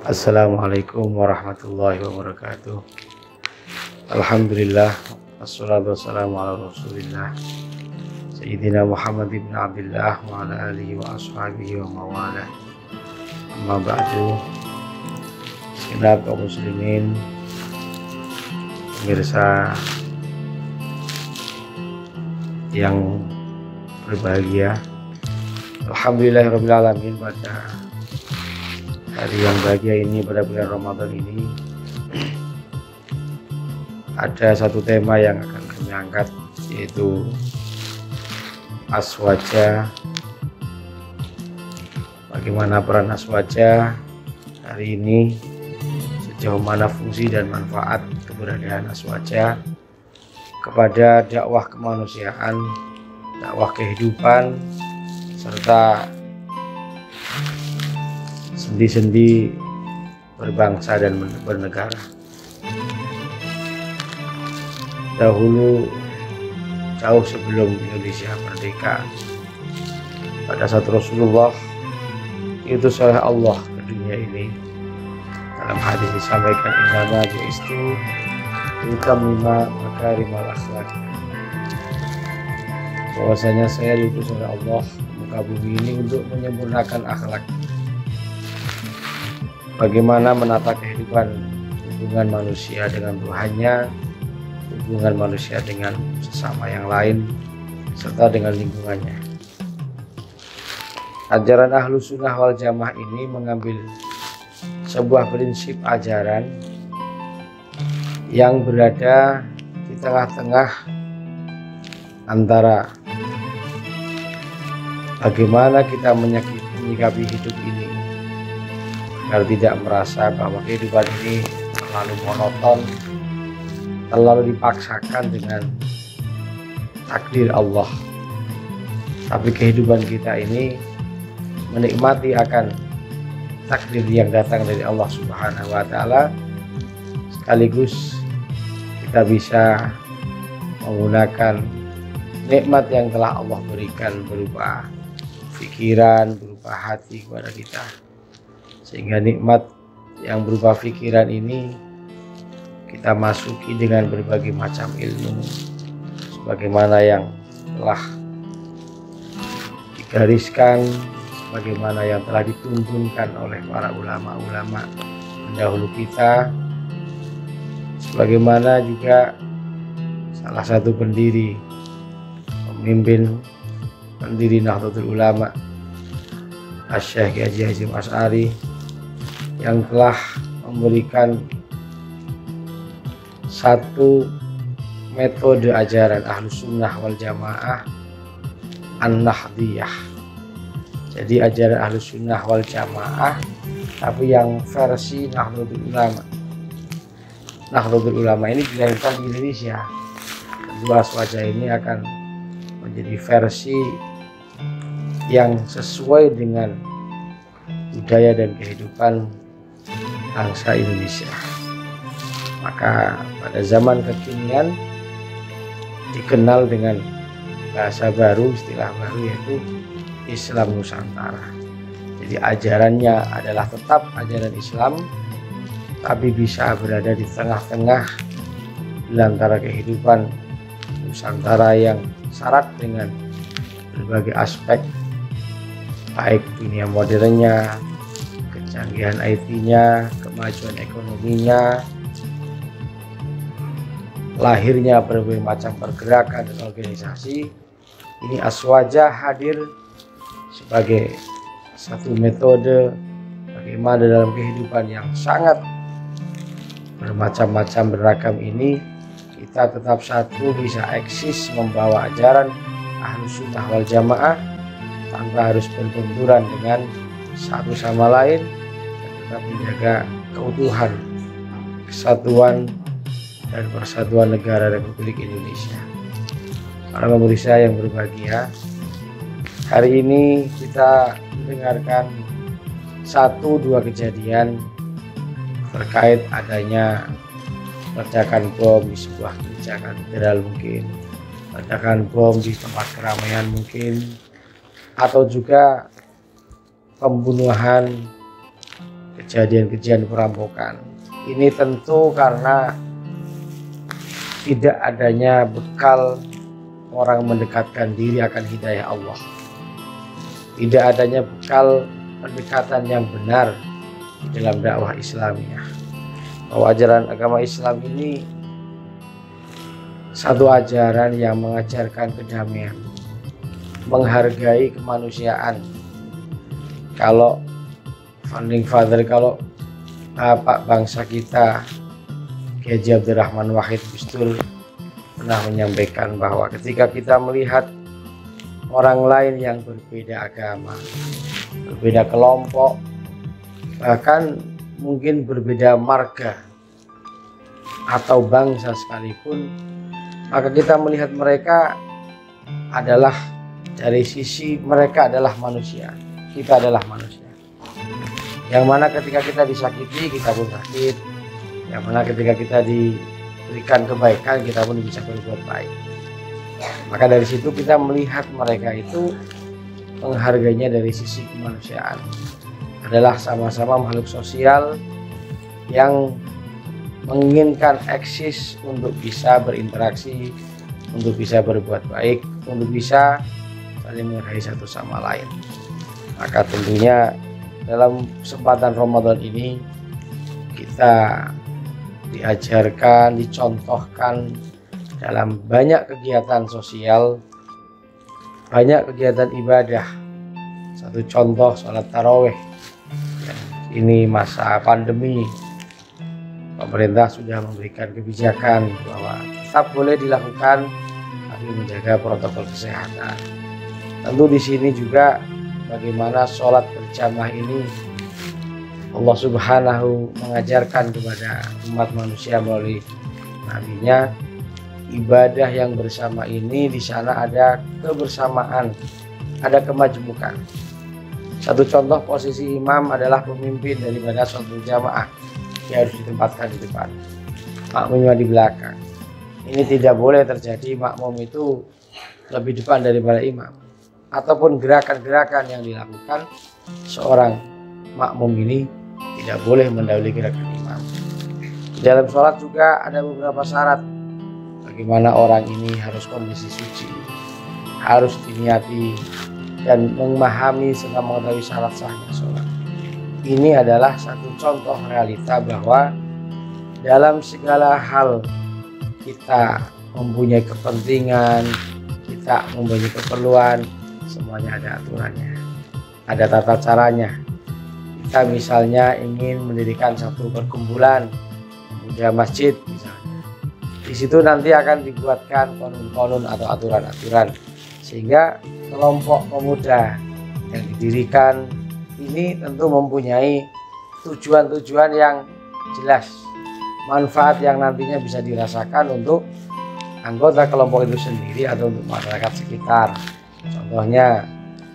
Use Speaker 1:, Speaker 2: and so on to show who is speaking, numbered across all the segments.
Speaker 1: Assalamualaikum warahmatullahi wabarakatuh. Alhamdulillah, wassalatu wassalamu ala rasulillah Sayyidina Muhammad ibn Abdullah wa ala alihi wa ashabihi wa mawala. Amma ba'du. Segenap kaum muslimin, pemirsa yang berbahagia, alhamdulillahirabbil alamin, pada hari yang bahagia ini, pada bulan Ramadan ini, ada satu tema yang akan kami angkat, yaitu aswaja. Bagaimana peran aswaja hari ini, sejauh mana fungsi dan manfaat keberadaan aswaja kepada dakwah kemanusiaan, dakwah kehidupan, serta sendi-sendi berbangsa dan bernegara. Dahulu, jauh sebelum Indonesia merdeka, pada saat Rasulullah diutus oleh Allah ke dunia ini, dalam hadis disampaikan, innama bu'istu liutammima makarimal akhlaq, bahwasanya saya diutus oleh Allah ke muka bumi ini untuk menyempurnakan akhlak. Bagaimana menata kehidupan hubungan manusia dengan Tuhannya, hubungan manusia dengan sesama yang lain, serta dengan lingkungannya. Ajaran Ahlus Sunnah wal Jamaah ini mengambil sebuah prinsip ajaran yang berada di tengah-tengah antara bagaimana kita menyikapi hidup ini agar tidak merasa bahwa kehidupan ini terlalu monoton, terlalu dipaksakan dengan takdir Allah. Tapi kehidupan kita ini menikmati akan takdir yang datang dari Allah Subhanahu wa Ta'ala, sekaligus kita bisa menggunakan nikmat yang telah Allah berikan berupa pikiran, berupa hati kepada kita, sehingga nikmat yang berupa pikiran ini kita masuki dengan berbagai macam ilmu, sebagaimana yang telah digariskan, sebagaimana yang telah dituntunkan oleh para ulama-ulama pendahulu kita, sebagaimana juga salah satu pendiri Nahdlatul Ulama, Asy-Syaikh Haji Hasyim Asy'ari, yang telah memberikan satu metode ajaran Ahlus Sunnah wal Jamaah, An-Nahdliyah. Jadi ajaran Ahlus Sunnah wal Jamaah, tapi yang versi Nahdlatul Ulama. Nahdlatul Ulama ini dilahirkan di Indonesia. Kedua aswaja ini akan menjadi versi yang sesuai dengan budaya dan kehidupan bangsa Indonesia. Maka pada zaman kekinian dikenal dengan bahasa baru, istilah baru, yaitu Islam Nusantara. Jadi ajarannya adalah tetap ajaran Islam, tapi bisa berada di tengah-tengah di antara kehidupan Nusantara yang syarat dengan berbagai aspek, baik dunia modernnya, kecanggihan IT-nya, kemajuan ekonominya, lahirnya berbagai macam pergerakan dan organisasi. Ini aswaja hadir sebagai satu metode bagaimana dalam kehidupan yang sangat bermacam-macam beragam ini kita tetap satu, bisa eksis membawa ajaran Ahlus Sunnah wal Jamaah tanpa harus berbenturan dengan satu sama lain, dan tetap menjaga keutuhan, kesatuan dan persatuan negara Republik Indonesia. Para pemirsa yang berbahagia, hari ini kita mendengarkan satu dua kejadian terkait adanya ledakan bom di sebuah gereja katedral, mungkin ledakan bom di tempat keramaian mungkin, atau juga pembunuhan kejadian-kejadian perampokan. Ini tentu karena tidak adanya bekal orang mendekatkan diri akan hidayah Allah. Tidak adanya bekal pendekatan yang benar di dalam dakwah Islamiyah. Bahwa ajaran agama Islam ini satu ajaran yang mengajarkan kedamaian, menghargai kemanusiaan. Kalau founding father, kalau bapak bangsa kita Kiai Haji Abdurrahman Wahid Gusdur pernah menyampaikan bahwa ketika kita melihat orang lain yang berbeda agama, berbeda kelompok, bahkan mungkin berbeda marga atau bangsa sekalipun, maka kita melihat mereka adalah dari sisi mereka adalah manusia, kita adalah manusia. Yang mana ketika kita disakiti, kita pun sakit. Yang mana ketika kita diberikan kebaikan, kita pun bisa berbuat baik. Maka dari situ kita melihat mereka itu menghargainya dari sisi kemanusiaan. Adalah sama-sama makhluk sosial yang menginginkan eksis untuk bisa berinteraksi, untuk bisa berbuat baik, untuk bisa saling menghargai satu sama lain. Maka tentunya dalam kesempatan Ramadan ini kita diajarkan, dicontohkan dalam banyak kegiatan sosial, banyak kegiatan ibadah. Satu contoh sholat taraweh. Ini masa pandemi, pemerintah sudah memberikan kebijakan bahwa tetap boleh dilakukan tapi menjaga protokol kesehatan. Tentu di sini juga bagaimana sholat berjamaah ini Allah Subhanahu mengajarkan kepada umat manusia melalui nabinya, ibadah yang bersama ini di sana ada kebersamaan, ada kemajmukan. Satu contoh posisi imam adalah pemimpin daripada suatu jamaah, dia harus ditempatkan di depan, makmumnya di belakang. Ini tidak boleh terjadi makmum itu lebih depan daripada imam, ataupun gerakan-gerakan yang dilakukan seorang makmum ini tidak boleh mendahului gerakan imam. Di dalam sholat juga ada beberapa syarat. Bagaimana orang ini harus kondisi suci, harus diniati dan memahami serta mengetahui syarat sahnya sholat. Ini adalah satu contoh realita bahwa dalam segala hal kita mempunyai kepentingan, kita mempunyai keperluan, semuanya ada aturannya, ada tata caranya. Kita misalnya ingin mendirikan satu perkumpulan pemuda masjid misalnya, di situ nanti akan dibuatkan konun-konun atau aturan-aturan sehingga kelompok pemuda yang didirikan ini tentu mempunyai tujuan-tujuan yang jelas, manfaat yang nantinya bisa dirasakan untuk anggota kelompok itu sendiri atau untuk masyarakat sekitar. Contohnya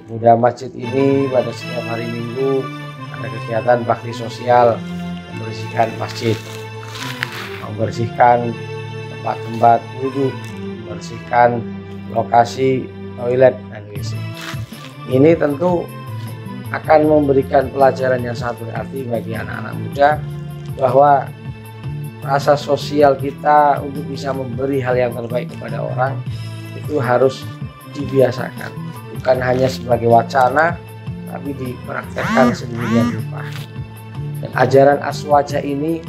Speaker 1: pemuda masjid ini pada setiap hari Minggu ada kegiatan bakti sosial, membersihkan masjid, membersihkan tempat-tempat wudhu, membersihkan lokasi toilet dan WC. Ini tentu akan memberikan pelajaran yang sangat berarti bagi anak-anak muda bahwa rasa sosial kita untuk bisa memberi hal yang terbaik kepada orang itu harus dibiasakan, bukan hanya sebagai wacana tapi dipraktekkan sedemikian rupa. Dan ajaran aswaja ini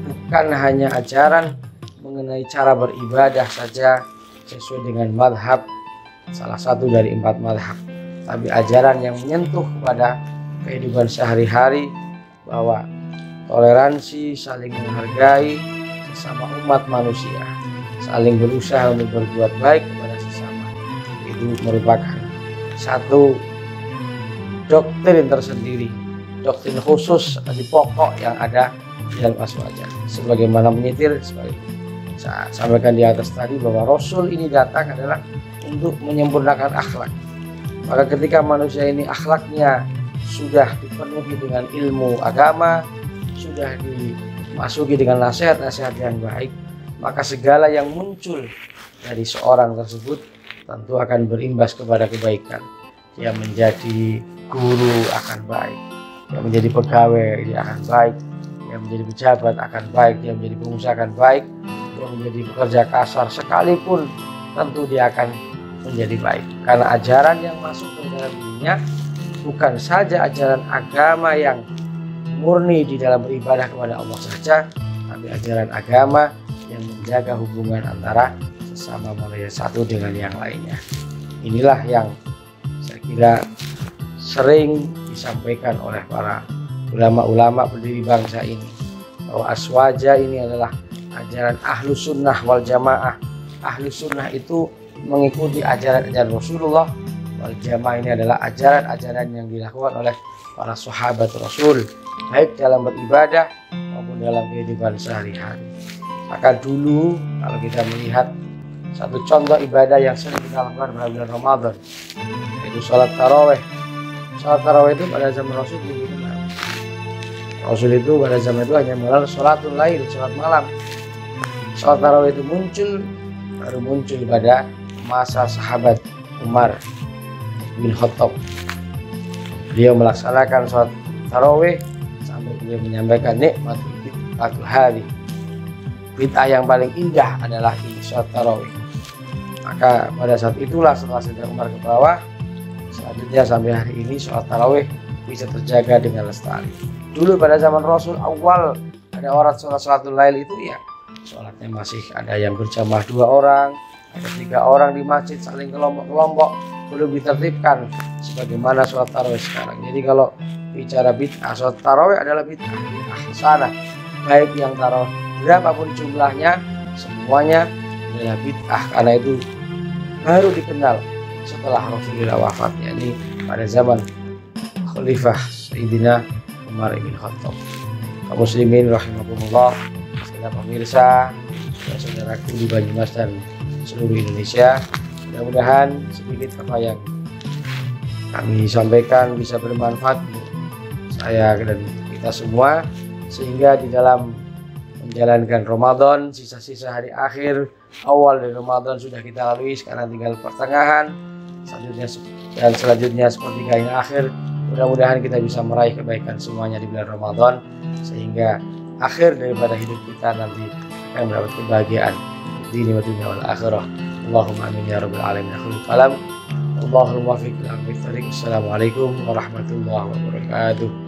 Speaker 1: bukan hanya ajaran mengenai cara beribadah saja sesuai dengan madhab salah satu dari 4 madhab, tapi ajaran yang menyentuh kepada kehidupan sehari-hari bahwa toleransi, saling menghargai sesama umat manusia, saling berusaha untuk berbuat baik kepada sesama, itu merupakan satu doktrin tersendiri, doktrin khusus di pokok yang ada di dalam aswaja. Sebagaimana menyitir sebagai saya sampaikan di atas tadi bahwa Rasul ini datang adalah untuk menyempurnakan akhlak. Maka ketika manusia ini akhlaknya sudah dipenuhi dengan ilmu agama, sudah dimasuki dengan nasihat-nasihat yang baik, maka segala yang muncul dari seorang tersebut tentu akan berimbas kepada kebaikan. Dia menjadi guru akan baik, yang menjadi pegawai dia akan baik, yang menjadi pejabat akan baik, dia menjadi pengusaha akan baik, yang menjadi pekerja kasar sekalipun tentu dia akan menjadi baik. Karena ajaran yang masuk ke dalam dirinya bukan saja ajaran agama yang murni di dalam beribadah kepada Allah saja, tapi ajaran agama yang menjaga hubungan antara sesama manusia satu dengan yang lainnya. Inilah yang saya kira sering disampaikan oleh para ulama-ulama pendiri bangsa ini, bahwa aswaja ini adalah ajaran ahlus sunnah wal jamaah. Ahlus sunnah itu mengikuti ajaran-ajaran Rasulullah, wal jamaah ini adalah ajaran-ajaran yang dilakukan oleh para sahabat Rasul, baik dalam beribadah maupun dalam kehidupan sehari-hari. Maka dulu kalau kita melihat satu contoh ibadah yang sering kita lakukan pada bulan Ramadan, yaitu sholat taraweh. Sholat taraweh itu pada zaman Rasul belum dikenal. Rasul itu pada zaman itu hanya mengenal sholatul lail, sholat malam. Sholat taraweh itu baru muncul pada masa sahabat Umar bin Khattab. Beliau melaksanakan sholat taraweh sampai beliau menyampaikan nikmat bid'atul hari. Bid'ah yang paling indah adalah di sholat taraweh. Maka pada saat itulah setelah Sayyidina Umar ke bawah, selanjutnya sampai hari ini sholat taraweh bisa terjaga dengan lestari. Dulu pada zaman Rasul awal ada orang sholatul lail itu ya sholatnya masih ada yang berjamaah 2 orang, ada 3 orang di masjid saling kelompok-kelompok, belum ditertibkan sebagaimana sholat taraweh sekarang. Jadi kalau bicara bid'ah, sholat taraweh adalah bid'ah hasanah, baik yang taraweh berapapun jumlahnya semuanya adalah bid'ah, karena itu baru dikenal setelah Rasulullah wafat, yakni pada zaman Khalifah Sayyidina Umar bin Khattab. Kaum muslimin rahimakumullah, saudara pemirsa, saudaraku di Banyumas dan seluruh Indonesia, mudah-mudahan sedikit apa yang kami sampaikan bisa bermanfaat untuk saya dan kita semua, sehingga di dalam menjalankan Ramadan, sisa-sisa hari akhir, awal dari Ramadan sudah kita lalui, sekarang tinggal pertengahan, selanjutnya sepertiga yang akhir. Mudah-mudahan kita bisa meraih kebaikan semuanya di bulan Ramadan, sehingga akhir daripada hidup kita nanti akan mendapat kebahagiaan di dunia wal akhirah. Allahumma amin ya rabbal alamin. Akhirul kalam. Allahumma muwaffiq ila aqwamit thariq. Assalamualaikum warahmatullahi wabarakatuh.